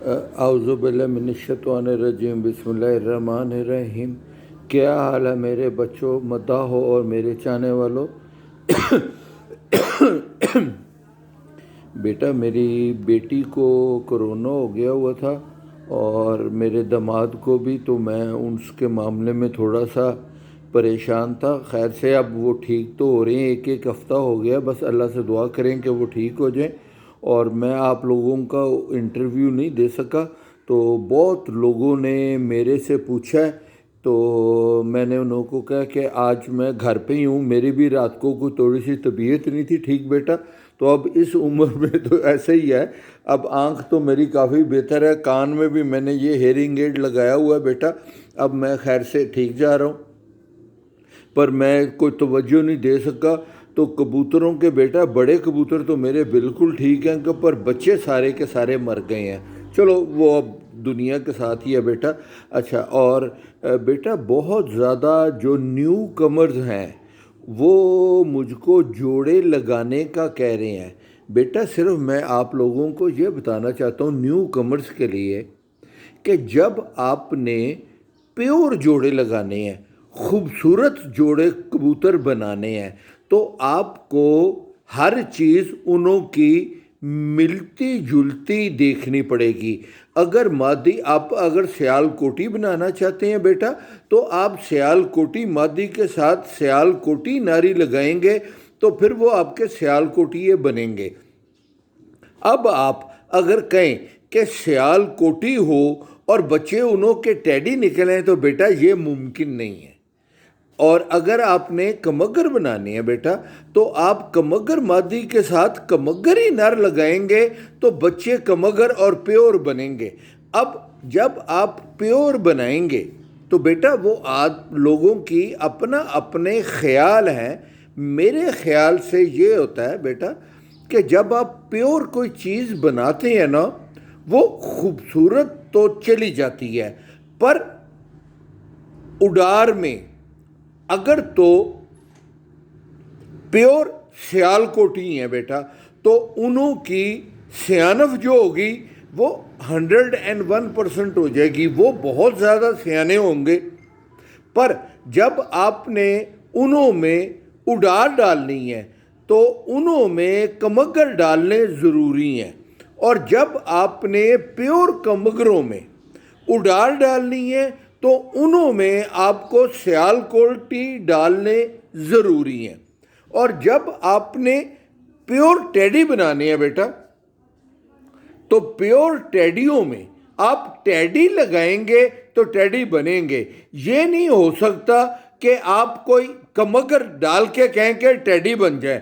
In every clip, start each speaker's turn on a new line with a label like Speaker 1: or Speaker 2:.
Speaker 1: اعوذ باللہ من الشیطان الرجیم، بسم اللہ الرحمن الرحیم۔ کیا حال ہے میرے بچوں، مداح ہو اور میرے چاہنے والوں۔ بیٹا، میری بیٹی کو کرونا ہو گیا ہوا تھا اور میرے داماد کو بھی، تو میں اس کے معاملے میں تھوڑا سا پریشان تھا۔ خیر سے اب وہ ٹھیک تو ہو رہے ہیں، ایک ہفتہ ہو گیا، بس اللہ سے دعا کریں کہ وہ ٹھیک ہو جائیں۔ اور میں آپ لوگوں کا انٹرویو نہیں دے سکا، تو بہت لوگوں نے میرے سے پوچھا ہے، تو میں نے انہوں کو کہا کہ آج میں گھر پہ ہی ہوں، میری بھی رات کو کوئی تھوڑی سی طبیعت نہیں تھی ٹھیک بیٹا، تو اب اس عمر میں تو ایسے ہی ہے۔ اب آنکھ تو میری کافی بہتر ہے، کان میں بھی میں نے یہ ہیئرنگ ایڈ لگایا ہوا ہے بیٹا، اب میں خیر سے ٹھیک جا رہا ہوں، پر میں کوئی توجہ نہیں دے سکا۔ تو کبوتروں کے بیٹا، بڑے کبوتر تو میرے بالکل ٹھیک ہیں، پر بچے سارے کے سارے مر گئے ہیں۔ چلو وہ اب دنیا کے ساتھ ہی ہے بیٹا۔ اچھا، اور بیٹا بہت زیادہ جو نیو کمرز ہیں وہ مجھ کو جوڑے لگانے کا کہہ رہے ہیں۔ بیٹا صرف میں آپ لوگوں کو یہ بتانا چاہتا ہوں نیو کمرز کے لیے کہ جب آپ نے پیور جوڑے لگانے ہیں، خوبصورت جوڑے کبوتر بنانے ہیں، تو آپ کو ہر چیز انہوں کی ملتی جلتی دیکھنی پڑے گی۔ اگر مادی آپ اگر سیال کوٹی بنانا چاہتے ہیں بیٹا، تو آپ سیال کوٹی مادی کے ساتھ سیال کوٹی ناری لگائیں گے تو پھر وہ آپ کے سیال کوٹی بنیں گے۔ اب آپ اگر کہیں کہ سیال کوٹی ہو اور بچے انہوں کے ٹیڈی نکلیں تو بیٹا یہ ممکن نہیں ہے۔ اور اگر آپ نے کمگر بنانی ہے بیٹا، تو آپ کمگر مادی کے ساتھ کمگر ہی نر لگائیں گے تو بچے کمگر اور پیور بنیں گے۔ اب جب آپ پیور بنائیں گے تو بیٹا وہ لوگوں کی اپنا اپنے خیال ہیں۔ میرے خیال سے یہ ہوتا ہے بیٹا کہ جب آپ پیور کوئی چیز بناتے ہیں نا، وہ خوبصورت تو چلی جاتی ہے، پر اڈار میں اگر تو پیور سیال کوٹی ہیں بیٹا، تو انہوں کی سیانف جو ہوگی وہ 101% ہو جائے گی، وہ بہت زیادہ سیانے ہوں گے۔ پر جب آپ نے انہوں میں اڈار ڈالنی ہے تو انہوں میں کمگر ڈالنے ضروری ہیں، اور جب آپ نے پیور کمگروں میں اڈار ڈالنی ہے تو انہوں میں آپ کو سیال کوٹی ڈالنے ضروری ہیں۔ اور جب آپ نے پیور ٹیڈی بنانے ہیں بیٹا، تو پیور ٹیڈیوں میں آپ ٹیڈی لگائیں گے تو ٹیڈی بنیں گے۔ یہ نہیں ہو سکتا کہ آپ کوئی کمگر ڈال کے کہیں کہ ٹیڈی بن جائے۔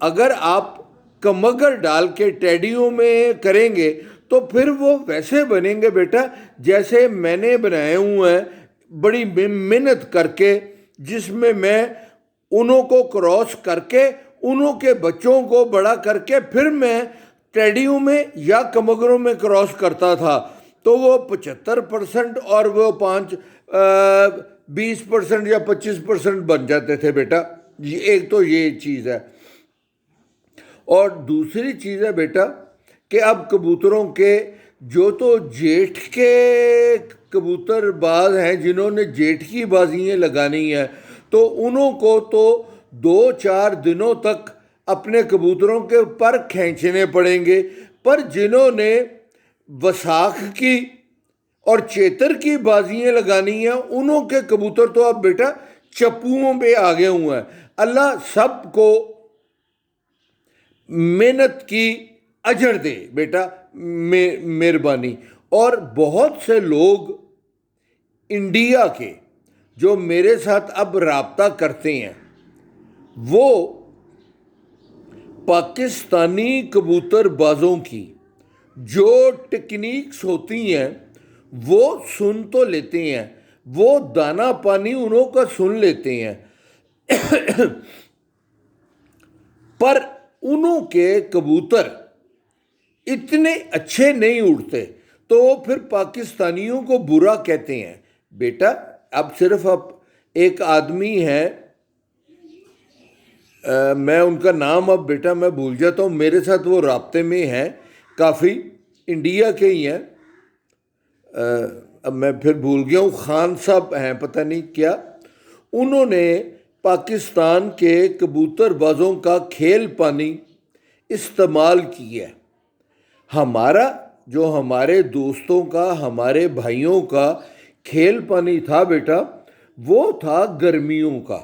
Speaker 1: اگر آپ کمگر ڈال کے ٹیڈیوں میں کریں گے تو پھر وہ ویسے بنیں گے بیٹا جیسے میں نے بنائے ہوئے ہیں، بڑی محنت کر کے، جس میں انہوں کو کراس کر کے انہوں کے بچوں کو بڑا کر کے پھر میں ٹیڈیوں میں یا کمگروں میں کراس کرتا تھا، تو وہ 75% اور وہ 20% یا 25% بن جاتے تھے بیٹا۔ ایک تو یہ چیز ہے، اور دوسری چیز ہے بیٹا کہ اب کبوتروں کے جو تو جیٹھ کے کبوتر باز ہیں جنہوں نے جیٹھ کی بازیاں لگانی ہیں، تو انہوں کو تو 2-4 دنوں تک اپنے کبوتروں کے پر کھینچنے پڑیں گے، پر جنہوں نے وساکھ کی اور چیتر کی بازیاں لگانی ہیں انہوں کے کبوتر تو اب بیٹا چپوؤں پہ آگے ہوئے ہیں۔ اللہ سب کو محنت کی اجر دے بیٹا، مہربانی۔ اور بہت سے لوگ انڈیا کے جو میرے ساتھ اب رابطہ کرتے ہیں، وہ پاکستانی کبوتر بازوں کی جو ٹیکنیکس ہوتی ہیں وہ سن تو لیتے ہیں، وہ دانہ پانی انہوں کا سن لیتے ہیں، پر انہوں کے کبوتر اتنے اچھے نہیں اڑتے، تو وہ پھر پاکستانیوں کو برا کہتے ہیں۔ بیٹا اب صرف ایک آدمی ہے، میں ان کا نام اب بیٹا میں بھول جاتا ہوں، میرے ساتھ وہ رابطے میں ہیں، کافی انڈیا کے ہی ہیں، اب میں پھر بھول گیا ہوں، خان صاحب ہیں پتہ نہیں کیا، انہوں نے پاکستان کے کبوتر بازوں کا کھیل پانی استعمال کیا ہے۔ ہمارا جو ہمارے دوستوں کا، ہمارے بھائیوں کا کھیل پانی تھا بیٹا، وہ تھا گرمیوں کا،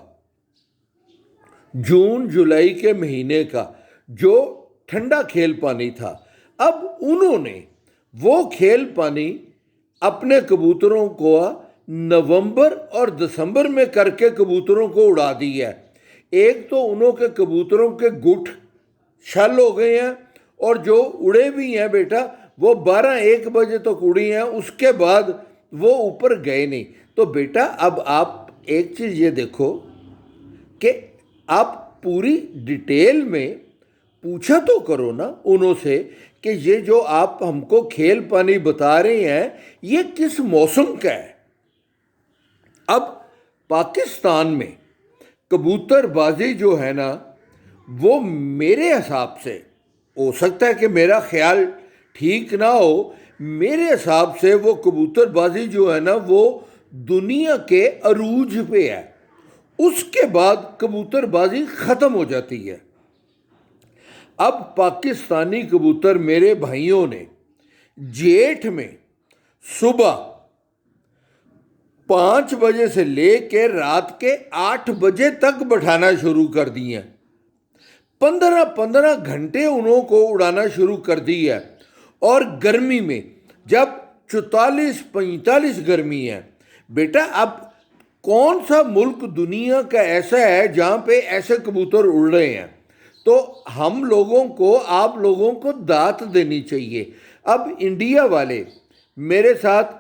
Speaker 1: جون جولائی کے مہینے کا، جو ٹھنڈا کھیل پانی تھا۔ اب انہوں نے وہ کھیل پانی اپنے کبوتروں کو نومبر اور دسمبر میں کر کے کبوتروں کو اڑا دی ہے۔ ایک تو انہوں کے کبوتروں کے گٹھ شل ہو گئے ہیں، اور جو اڑے بھی ہیں بیٹا وہ 12-1 بجے تک اڑی ہیں، اس کے بعد وہ اوپر گئے نہیں۔ تو بیٹا اب آپ ایک چیز یہ دیکھو کہ آپ پوری ڈیٹیل میں پوچھا تو کرو نا انہوں سے کہ یہ جو آپ ہم کو کھیل پانی بتا رہے ہیں یہ کس موسم کا ہے۔ اب پاکستان میں کبوتر بازی جو ہے نا، وہ میرے حساب سے، ہو سکتا ہے کہ میرا خیال ٹھیک نہ ہو، میرے حساب سے وہ کبوتر بازی جو ہے نا وہ دنیا کے عروج پہ ہے، اس کے بعد کبوتر بازی ختم ہو جاتی ہے۔ اب پاکستانی کبوتر میرے بھائیوں نے جیٹھ میں صبح 5 بجے سے لے کے رات کے 8 بجے تک بٹھانا شروع کر دی ہیں، 15 گھنٹے انہوں کو اڑانا شروع کر دی ہے۔ اور گرمی میں جب 44-45 گرمی ہے بیٹا، اب کون سا ملک دنیا کا ایسا ہے جہاں پہ ایسے کبوتر اڑ رہے ہیں؟ تو ہم لوگوں کو، آپ لوگوں کو داد دینی چاہیے۔ اب انڈیا والے میرے ساتھ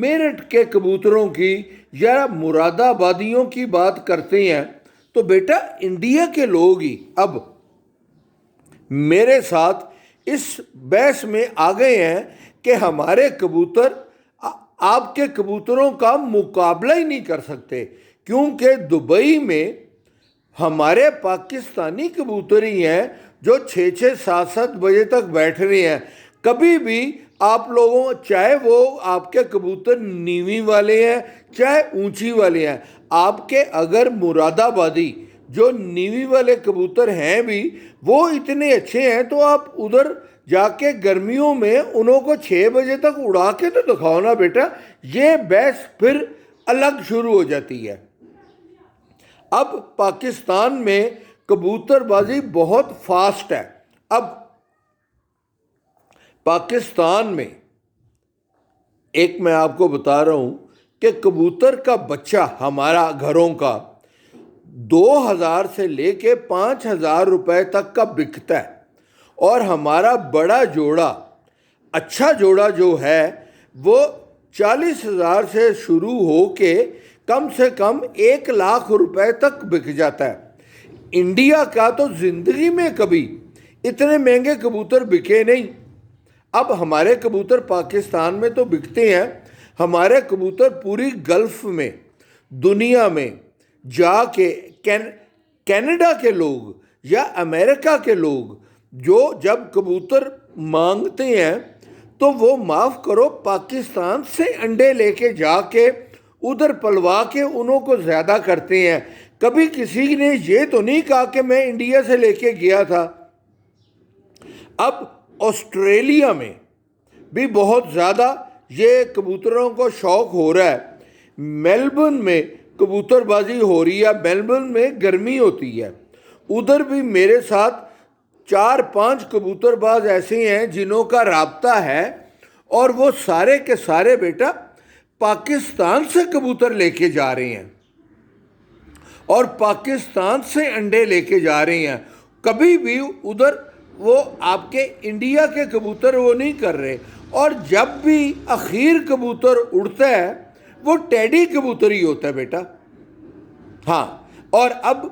Speaker 1: میرٹھ کے کبوتروں کی یا مراد آبادیوں کی بات کرتے ہیں، تو بیٹا انڈیا کے لوگ ہی اب میرے ساتھ اس بحث میں آ گئے ہیں کہ ہمارے کبوتر آپ کے کبوتروں کا مقابلہ ہی نہیں کر سکتے، کیونکہ دبئی میں ہمارے پاکستانی کبوتر ہی ہیں جو 6-7 بجے تک بیٹھ رہے ہیں۔ کبھی بھی آپ لوگوں، چاہے وہ آپ کے کبوتر نیوی والے ہیں چاہے اونچی والے ہیں، آپ کے اگر مراد آبادی جو نیوی والے کبوتر ہیں بھی وہ اتنے اچھے ہیں، تو آپ ادھر جا کے گرمیوں میں انہوں کو 6 بجے تک اڑا کے تو دکھاؤ نا بیٹا۔ یہ بحث پھر الگ شروع ہو جاتی ہے۔ اب پاکستان میں کبوتر بازی بہت فاسٹ ہے۔ اب پاکستان میں ایک میں آپ کو بتا رہا ہوں کہ کبوتر کا بچہ ہمارا گھروں کا 2000 سے لے کے 5000 روپے تک کا بکتا ہے، اور ہمارا بڑا جوڑا، اچھا جوڑا جو ہے وہ 40,000 سے شروع ہو کے کم سے کم 1 لاکھ روپے تک بک جاتا ہے۔ انڈیا کا تو زندگی میں کبھی اتنے مہنگے کبوتر بکے نہیں۔ اب ہمارے کبوتر پاکستان میں تو بکتے ہیں، ہمارے کبوتر پوری گلف میں، دنیا میں جا کے کینیڈا کے لوگ یا امریکہ کے لوگ جو جب کبوتر مانگتے ہیں تو وہ معاف کرو پاکستان سے انڈے لے کے جا کے ادھر پلوا کے انہوں کو زیادہ کرتے ہیں۔ کبھی کسی نے یہ تو نہیں کہا کہ میں انڈیا سے لے کے گیا تھا۔ اب آسٹریلیا میں بھی بہت زیادہ یہ کبوتروں کو شوق ہو رہا ہے۔ میلبرن میں کبوتر بازی ہو رہی ہے، میلبرن میں گرمی ہوتی ہے، ادھر بھی میرے ساتھ 4-5 کبوتر باز ایسے ہیں جنہوں کا رابطہ ہے، اور وہ سارے کے سارے بیٹا پاکستان سے کبوتر لے کے جا رہے ہیں اور پاکستان سے انڈے لے کے جا رہے ہیں۔ کبھی بھی ادھر وہ آپ کے انڈیا کے کبوتر وہ نہیں کر رہے۔ اور جب بھی اخیر کبوتر اڑتا ہے وہ ٹیڈی کبوتر ہی ہوتا ہے بیٹا۔ ہاں، اور اب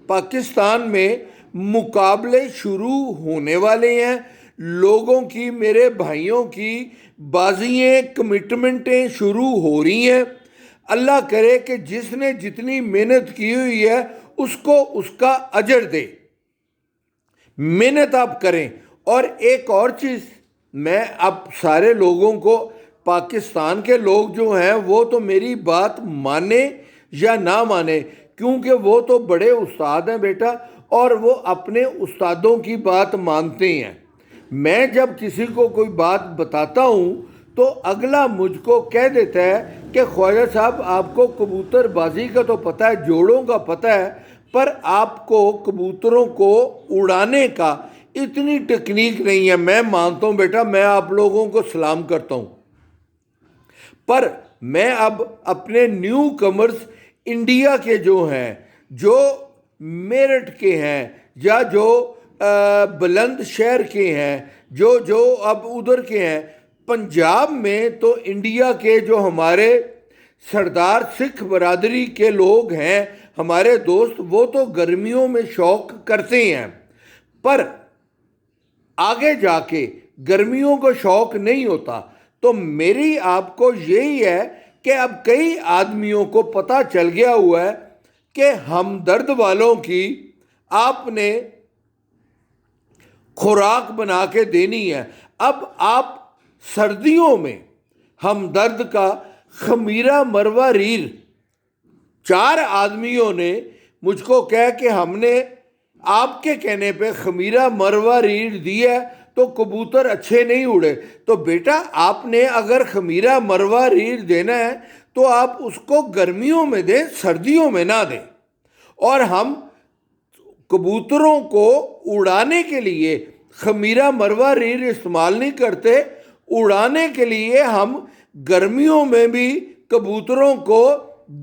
Speaker 1: پاکستان میں مقابلے شروع ہونے والے ہیں، لوگوں کی، میرے بھائیوں کی بازیاں، کمٹمنٹیں شروع ہو رہی ہیں۔ اللہ کرے کہ جس نے جتنی محنت کی ہوئی ہے اس کو اس کا اجر دے۔ محنت آپ کریں۔ اور ایک اور چیز میں اب سارے لوگوں کو پاکستان کے لوگ جو ہیں وہ تو میری بات مانے یا نہ مانے، کیونکہ وہ تو بڑے استاد ہیں بیٹا، اور وہ اپنے استادوں کی بات مانتے ہیں۔ میں جب کسی کو کوئی بات بتاتا ہوں تو اگلا مجھ کو کہہ دیتا ہے کہ خواجہ صاحب آپ کو کبوتر بازی کا تو پتہ ہے، جوڑوں کا پتہ ہے، پر آپ کو کبوتروں کو اڑانے کا اتنی ٹیکنیک نہیں ہے۔ میں مانتا ہوں بیٹا، میں آپ لوگوں کو سلام کرتا ہوں، پر میں اب اپنے نیو کمرز انڈیا کے جو ہیں، جو میرٹھ کے ہیں یا جو بلند شہر کے ہیں، جو اب ادھر کے ہیں، پنجاب میں تو انڈیا کے جو ہمارے سردار سکھ برادری کے لوگ ہیں، ہمارے دوست، وہ تو گرمیوں میں شوق کرتے ہیں، پر آگے جا کے گرمیوں کو شوق نہیں ہوتا۔ تو میری آپ کو یہی ہے کہ اب کئی آدمیوں کو پتہ چل گیا ہوا ہے کہ ہمدرد والوں کی آپ نے خوراک بنا کے دینی ہے۔ اب آپ سردیوں میں ہمدرد کا خمیرہ مروا ریر، 4 آدمیوں نے مجھ کو کہا کہ ہم نے آپ کے کہنے پہ خمیرہ مروا ریڑھ دی ہے تو کبوتر اچھے نہیں اڑے۔ تو بیٹا آپ نے اگر خمیرہ مروا ریڑھ دینا ہے تو آپ اس کو گرمیوں میں دیں، سردیوں میں نہ دیں۔ اور ہم کبوتروں کو اڑانے کے لیے خمیرہ مروا ریڑھ استعمال نہیں کرتے، اڑانے کے لیے ہم گرمیوں میں بھی کبوتروں کو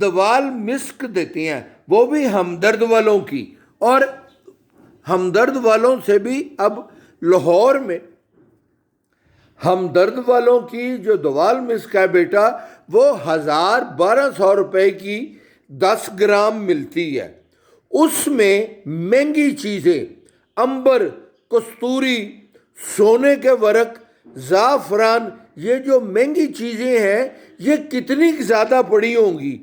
Speaker 1: دوال مسک دیتے ہیں، وہ بھی ہمدرد والوں کی۔ اور ہمدرد والوں سے بھی اب لاہور میں ہمدرد والوں کی جو دوال مسک ہے بیٹا، وہ 1200 روپے کی 10 گرام ملتی ہے۔ اس میں مہنگی چیزیں، عنبر، کستوری، سونے کے ورق، زعفران، یہ جو مہنگی چیزیں ہیں یہ کتنی زیادہ پڑی ہوں گی،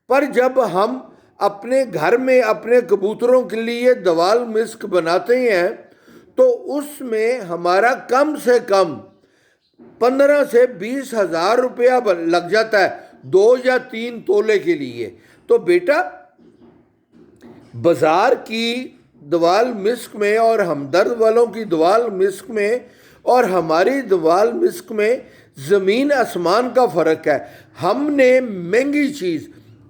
Speaker 1: پر جب ہم اپنے گھر میں اپنے کبوتروں کے لیے دوال مسک بناتے ہیں تو اس میں ہمارا کم سے کم 15 سے 20 ہزار روپیہ لگ جاتا ہے 2 یا 3 تولے کے لیے۔ تو بیٹا بازار کی دوال مسک میں اور ہمدرد والوں کی دوال مسک میں اور ہماری دوال مسک میں زمین آسمان کا فرق ہے۔ ہم نے مہنگی چیز،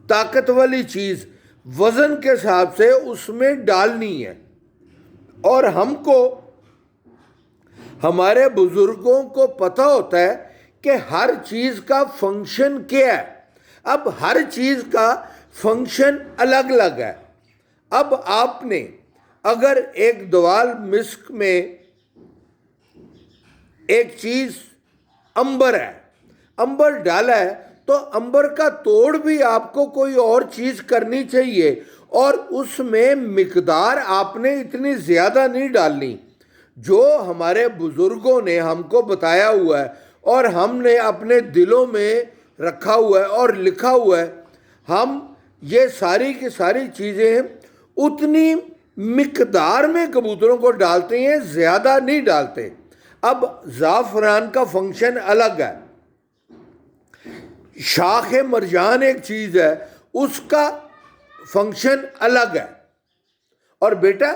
Speaker 1: طاقت والی چیز وزن کے حساب سے اس میں ڈالنی ہے، اور ہم کو، ہمارے بزرگوں کو پتہ ہوتا ہے کہ ہر چیز کا فنکشن کیا ہے۔ اب ہر چیز کا فنکشن الگ الگ ہے۔ اب آپ نے اگر ایک دوال مسک میں ایک چیز عنبر ہے، عنبر ڈالا ہے تو عنبر کا توڑ بھی آپ کو کوئی اور چیز کرنی چاہیے، اور اس میں مقدار آپ نے اتنی زیادہ نہیں ڈالنی۔ جو ہمارے بزرگوں نے ہم کو بتایا ہوا ہے اور ہم نے اپنے دلوں میں رکھا ہوا ہے اور لکھا ہوا ہے، ہم یہ ساری کی ساری چیزیں اتنی مقدار میں کبوتروں کو ڈالتے ہیں، زیادہ نہیں ڈالتے۔ اب زعفران کا فنکشن الگ ہے، شاخ مرجان ایک چیز ہے، اس کا فنکشن الگ ہے۔ اور بیٹا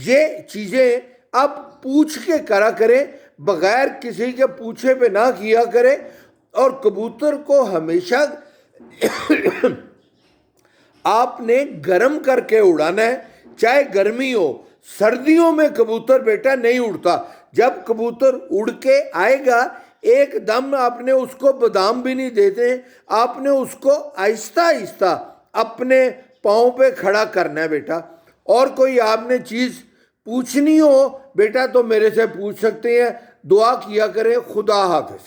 Speaker 1: یہ چیزیں آپ پوچھ کے کرا کریں، بغیر کسی کے پوچھے پہ نہ کیا کریں۔ اور کبوتر کو ہمیشہ آپ نے گرم کر کے اڑانا ہے، چاہے گرمی ہو۔ سردیوں میں کبوتر بیٹا نہیں اڑتا۔ جب کبوتر اڑ کے آئے گا ایک دم آپ نے اس کو بادام بھی نہیں دیتے، آپ نے اس کو آہستہ آہستہ اپنے پاؤں پہ کھڑا کرنا ہے بیٹا۔ اور کوئی آپ نے چیز پوچھنی ہو بیٹا تو میرے سے پوچھ سکتے ہیں۔ دعا کیا کریں۔ خدا حافظ۔